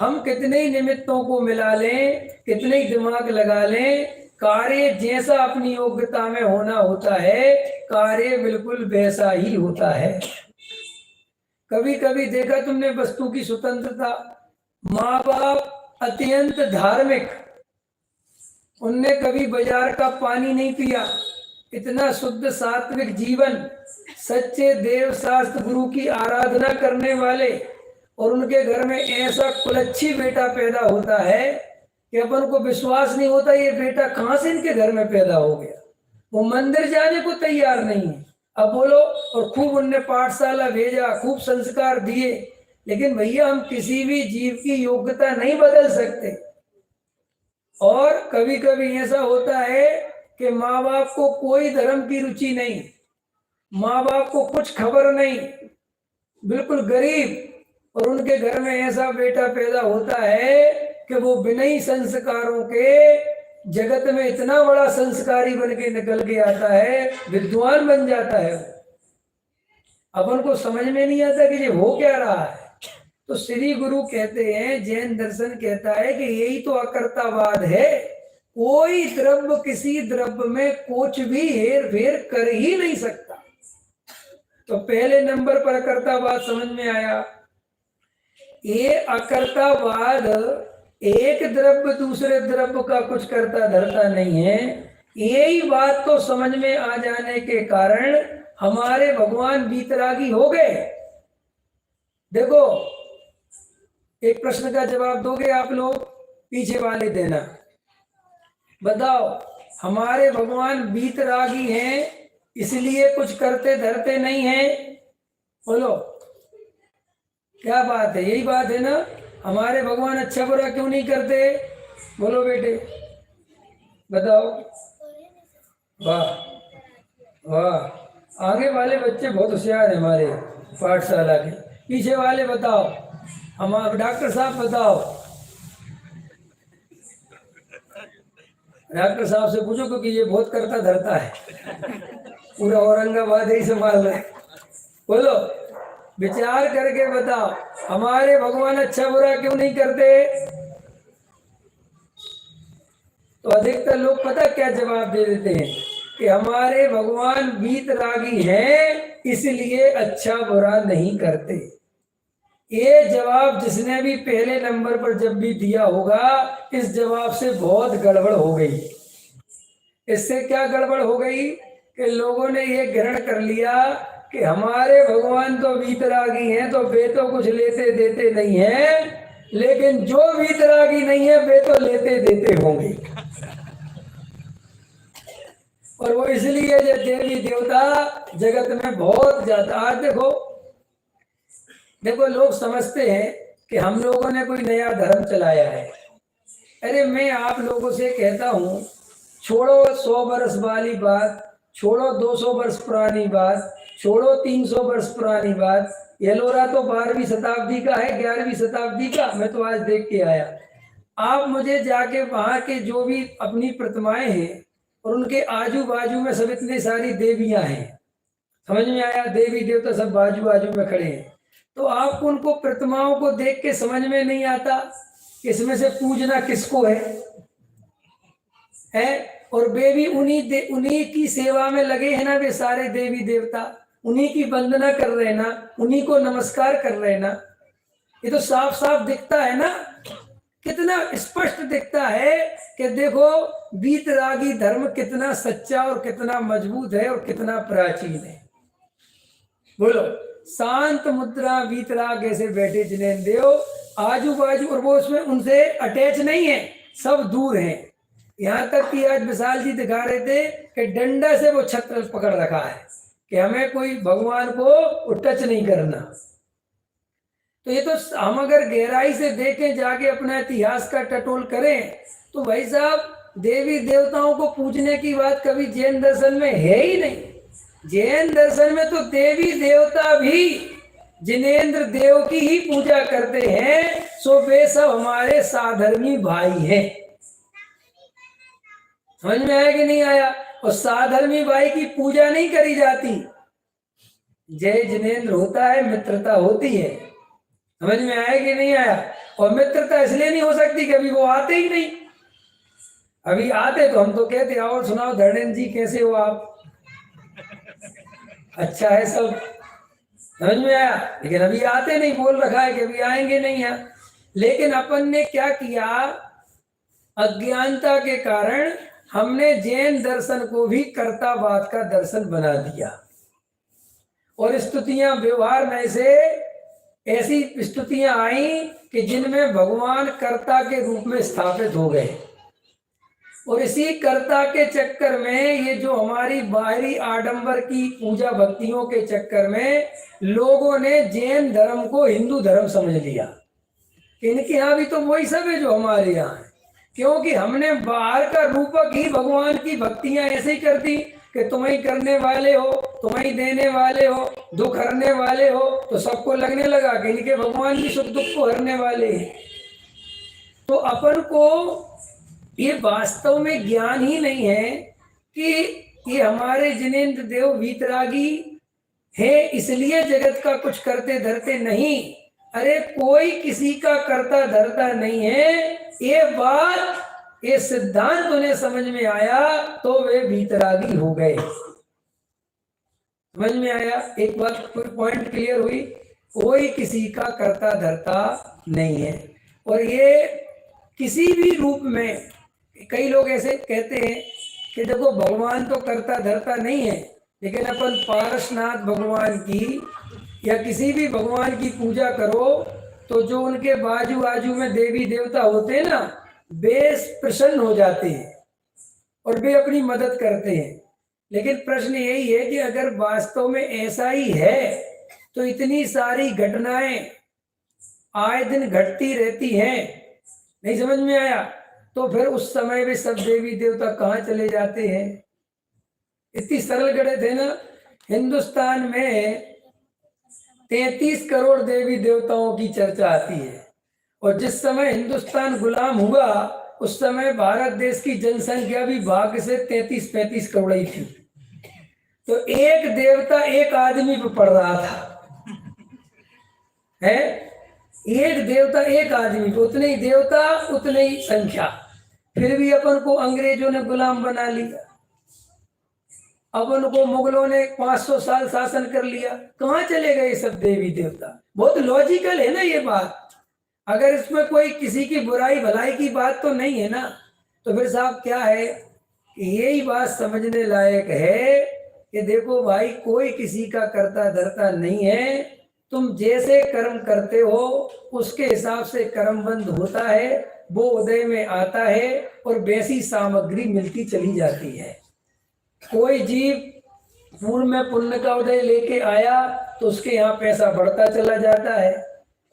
हम कितने ही निमित्तों को मिला लें, कितने ही दिमाग लगा लें, कार्य जैसा अपनी योग्यता में होना होता है, कार्य बिल्कुल वैसा ही होता है। कभी कभी देखा तुमने वस्तु की स्वतंत्रता, माँ बाप अत्यंत धार्मिक, उनने कभी बाजार का पानी नहीं पिया, इतना शुद्ध सात्विक जीवन, सच्चे देव शास्त्र गुरु की आराधना करने वाले, और उनके घर में ऐसा कुलच्छी बेटा पैदा होता है कि अपन को विश्वास नहीं होता ये बेटा कहां से इनके घर में पैदा हो गया। वो मंदिर जाने को तैयार नहीं है। अब बोलो, और खूब उनने पाठशाला भेजा, खूब संस्कार दिए, लेकिन भैया हम किसी भी जीव की योग्यता नहीं बदल सकते। और कभी कभी ऐसा होता है कि माँ बाप को कोई धर्म की रुचि नहीं, माँ बाप को कुछ खबर नहीं, बिल्कुल गरीब, और उनके घर में ऐसा बेटा पैदा होता है कि वो बिना ही संस्कारों के जगत में इतना बड़ा संस्कारी बन के निकल के आता है, विद्वान बन जाता है। अपन को समझ में नहीं आता कि ये हो क्या रहा है। तो श्री गुरु कहते हैं, जैन दर्शन कहता है कि यही तो अकर्तावाद है। कोई द्रव्य किसी द्रव्य में कुछ भी हेर फेर कर ही नहीं सकता। तो पहले नंबर पर अकर्तावाद समझ में आया। ये अकर्तावाद एक द्रव्य दूसरे द्रव्य का कुछ करता धरता नहीं है। यही बात तो समझ में आ जाने के कारण हमारे भगवान वीतरागी हो गए। देखो, एक प्रश्न का जवाब दोगे आप लोग, पीछे वाले देना। बताओ, हमारे भगवान वीतरागी हैं इसलिए कुछ करते धरते नहीं हैं? बोलो, क्या बात है? यही बात है ना। हमारे भगवान अच्छा बुरा क्यों नहीं करते? बोलो बेटे, बताओ। वाह वाह, आगे वाले बच्चे बहुत होशियार हैं हमारे पाठशाला के। पीछे वाले बताओ, हमारे डॉक्टर साहब बताओ। डॉक्टर साहब से पूछो, क्योंकि ये बहुत करता धरता है, पूरा औरंगाबाद ही संभाल रहे। बोलो, विचार करके बताओ, हमारे भगवान अच्छा बुरा क्यों नहीं करते? तो अधिकतर लोग पता क्या जवाब दे देते हैं कि हमारे भगवान वीतरागी हैं इसलिए अच्छा बुरा नहीं करते। ये जवाब जिसने भी पहले नंबर पर जब भी दिया होगा, इस जवाब से बहुत गड़बड़ हो गई। इससे क्या गड़बड़ हो गई कि लोगों ने ये ग्रहण कर लिया कि हमारे भगवान तो वीतरागी हैं, तो वे तो कुछ लेते देते नहीं है, लेकिन जो वीतरागी नहीं है वे तो लेते देते होंगे। और वो इसलिए जो देवी देवता जगत में बहुत ज्यादा। आज देखो लोग समझते हैं कि हम लोगों ने कोई नया धर्म चलाया है। अरे मैं आप लोगों से कहता हूँ, छोड़ो 100 वर्ष वाली बात, छोड़ो 200 वर्ष पुरानी बात, छोड़ो 300 वर्ष पुरानी बात। एलोरा तो 12वीं शताब्दी का है, 11वीं शताब्दी का। मैं तो आज देख के आया। आप मुझे जाके वहां के जो भी अपनी प्रतिमाएं हैं और उनके आजू बाजू में सब इतनी सारी देवियां हैं, समझ में आया? देवी देवता सब बाजू बाजू में खड़े हैं। तो आपको उनको प्रतिमाओं को देख के समझ में नहीं आता इसमें से पूजना किसको है? और वे भी उन्हीं की सेवा में लगे हैं ना। वे सारे देवी देवता उन्हीं की वंदना कर रहे हैं ना, उन्हीं को नमस्कार कर रहे हैं ना। ये तो साफ साफ दिखता है ना, कितना स्पष्ट दिखता है कि देखो वीतरागी धर्म कितना सच्चा और कितना मजबूत है और कितना प्राचीन है। बोलो, शांत मुद्रा वीतराग ऐसे बैठे जिनेंद्र देव, आजू बाजू, और वो उसमें उनसे अटैच नहीं है, सब दूर हैं। यहाँ तक कि आज विशाल जी दिखा रहे थे कि डंडा से वो छत्र पकड़ रखा है कि हमें कोई भगवान को टच नहीं करना। तो ये तो हम अगर गहराई से देखें, जाके अपना इतिहास का टटोल करें, तो भाई साहब देवी देवताओं को पूजने की बात कभी जैन दर्शन में है ही नहीं। जैन दर्शन में तो देवी देवता भी जिनेंद्र देव की ही पूजा करते हैं। सो वे सब हमारे साधर्मी भाई हैं। समझ में आया कि नहीं आया? और साधर्मी भाई की पूजा नहीं करी जाती। जय जिनेंद्र होता है, मित्रता होती है। समझ में आया कि नहीं आया? और मित्रता इसलिए नहीं हो सकती कि अभी वो आते ही नहीं। अभी आते तो हम तो कहते और सुनाओ धर्मेंद्र जी कैसे हो आप, अच्छा है सब, समझ में आया? लेकिन अभी आते नहीं, बोल रखा है कि अभी आएंगे नहीं यहाँ। लेकिन अपन ने क्या किया, अज्ञानता के कारण हमने जैन दर्शन को भी कर्तावाद का दर्शन बना दिया। और स्तुतियां व्यवहार में से ऐसी स्तुतियां आई कि जिनमें भगवान कर्ता के रूप में स्थापित हो गए। और इसी कर्ता के चक्कर में ये जो हमारी बाहरी आडंबर की पूजा भक्तियों के चक्कर में लोगों ने जैन धर्म को हिंदू धर्म समझ लिया। इनके यहाँ भी तो वही सब है जो हमारे यहाँ है, क्योंकि हमने बाहर का रूपक ही भगवान की भक्तियां ऐसे ही कर दी कि तुम ही करने वाले हो, तुम ही देने वाले हो, दुख हरने वाले हो, तो सबको लगने लगा कि इनके भगवान भी सुख दुख को हरने वाले हैं। तो अपन को ये वास्तव में ज्ञान ही नहीं है कि ये हमारे जिनेंद्र देव वीतरागी है इसलिए जगत का कुछ करते धरते नहीं। अरे कोई किसी का करता धरता नहीं है, ये बात ये सिद्धांत उन्हें समझ में आया तो वे वीतरागी हो गए। समझ में आया? एक बात पॉइंट क्लियर हुई, कोई किसी का करता धरता नहीं है। और ये किसी भी रूप में, कई लोग ऐसे कहते हैं कि देखो भगवान तो करता धरता नहीं है, लेकिन अपन पारसनाथ भगवान की या किसी भी भगवान की पूजा करो तो जो उनके बाजू आजू में देवी देवता होते हैं ना, वे प्रसन्न हो जाते हैं और वे अपनी मदद करते हैं। लेकिन प्रश्न यही है कि अगर वास्तव में ऐसा ही है तो इतनी सारी घटनाएं आए दिन घटती रहती हैं, नहीं समझ में आया? तो फिर उस समय भी सब देवी देवता कहाँ चले जाते हैं? इतनी सरल गणित है ना। हिंदुस्तान में 33 करोड़ देवी देवताओं की चर्चा आती है, और जिस समय हिंदुस्तान गुलाम हुआ उस समय भारत देश की जनसंख्या भी भाग्य से 33-35 करोड़ ही थी। तो एक देवता एक आदमी पर पड़ रहा था, है एक देवता एक आदमी, उतने ही देवता उतने ही संख्या। फिर भी अपन को अंग्रेजों ने गुलाम बना लिया, अपन को मुगलों ने 500 साल शासन कर लिया। कहाँ चले गए सब देवी देवता? बहुत लॉजिकल है ना ये बात। अगर इसमें कोई किसी की बुराई भलाई की बात तो नहीं है ना, तो फिर साहब क्या है, यही बात समझने लायक है कि देखो भाई कोई किसी का करता धरता नहीं है। तुम जैसे कर्म करते हो उसके हिसाब से कर्म बंद होता है, वो उदय में आता है और वैसी सामग्री मिलती चली जाती है। कोई जीव पूर्व में पुण्य का उदय लेके आया तो उसके यहाँ पैसा बढ़ता चला जाता है।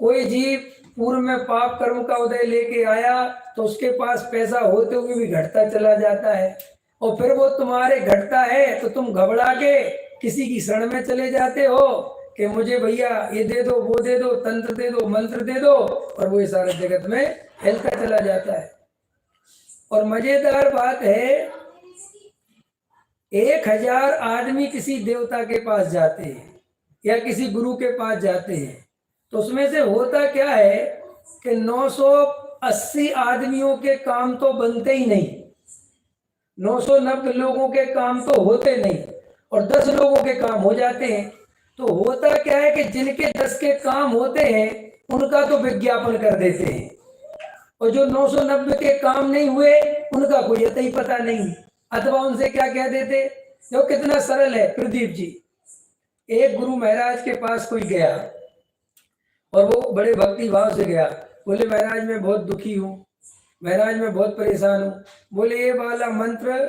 कोई जीव पूर्व में पाप कर्म का उदय लेके आया तो उसके पास पैसा होते हुए भी घटता चला जाता है। और फिर वो तुम्हारे घटता है तो तुम घबरा के किसी की शरण में चले जाते हो कि मुझे भैया ये दे दो, वो दे दो, तंत्र दे दो, मंत्र दे दो, और वो सारे जगत में फैलता चला जाता है। और मजेदार बात है, 1000 आदमी किसी देवता के पास जाते हैं या किसी गुरु के पास जाते हैं, तो उसमें से होता क्या है कि 980 आदमियों के काम तो बनते ही नहीं, 990 लोगों के काम तो होते नहीं, और 10 लोगों के काम हो जाते हैं। तो होता क्या है कि जिनके 10 के काम होते हैं उनका तो विज्ञापन कर देते हैं, और जो 990 के काम नहीं हुए उनका कोई अता ही पता नहीं। अथवा उनसे क्या कह देते, जो कितना सरल है प्रदीप जी। एक गुरु महाराज के पास कोई गया और वो बड़े भक्ति भाव से गया, बोले महाराज मैं बहुत दुखी हूँ, महाराज मैं बहुत परेशान हूँ। बोले ये वाला मंत्र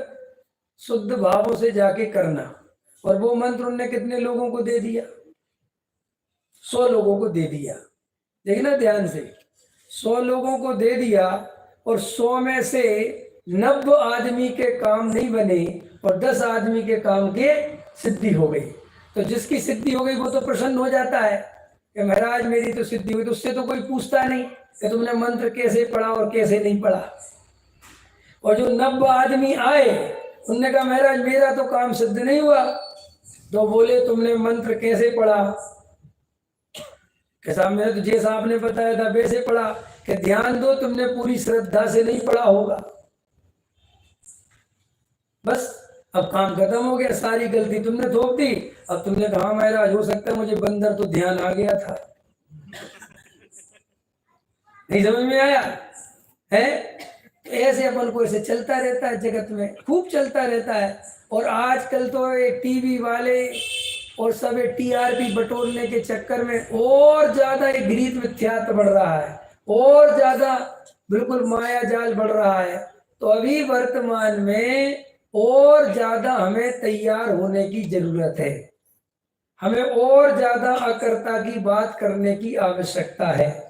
शुद्ध भावों से जाके करना। और वो मंत्र उनने कितने लोगों को दे दिया? 100 लोगों को दे दिया। देखना ध्यान से, 100 लोगों को दे दिया, और 100 में से 90 आदमी के काम नहीं बने और 10 आदमी के काम के सिद्धि हो गई। तो जिसकी सिद्धि हो गई वो तो प्रसन्न हो जाता है कि महाराज मेरी तो सिद्धि हुई। तो उससे तो कोई पूछता नहीं कि तुमने मंत्र कैसे पढ़ा और कैसे नहीं पढ़ा। और जो 90 आदमी आए उनने कहा महाराज मेरा तो काम सिद्ध नहीं हुआ। तो बोले तुमने मंत्र कैसे पढ़ा? कि साहब मैंने तो जैसा आपने बताया था वैसे पढ़ा, कि ध्यान दो तुमने पूरी श्रद्धा से नहीं पढ़ा होगा। बस अब काम खत्म हो गया, सारी गलती तुमने थोप दी। अब तुमने कहा महाराज हो सकता है मुझे बंदर तो ध्यान आ गया था। नहीं समझ में आया है? ऐसे अपन को ऐसे चलता रहता है, जगत में खूब चलता रहता है। और आजकल तो ये टीवी वाले और सब टीआरपी बटोरने के चक्कर में और ज्यादा एक घृत मिथ्यात्व बढ़ रहा है, और ज्यादा बिल्कुल माया जाल बढ़ रहा है। तो अभी वर्तमान में और ज्यादा हमें तैयार होने की जरूरत है, हमें और ज्यादा अकर्ता की बात करने की आवश्यकता है।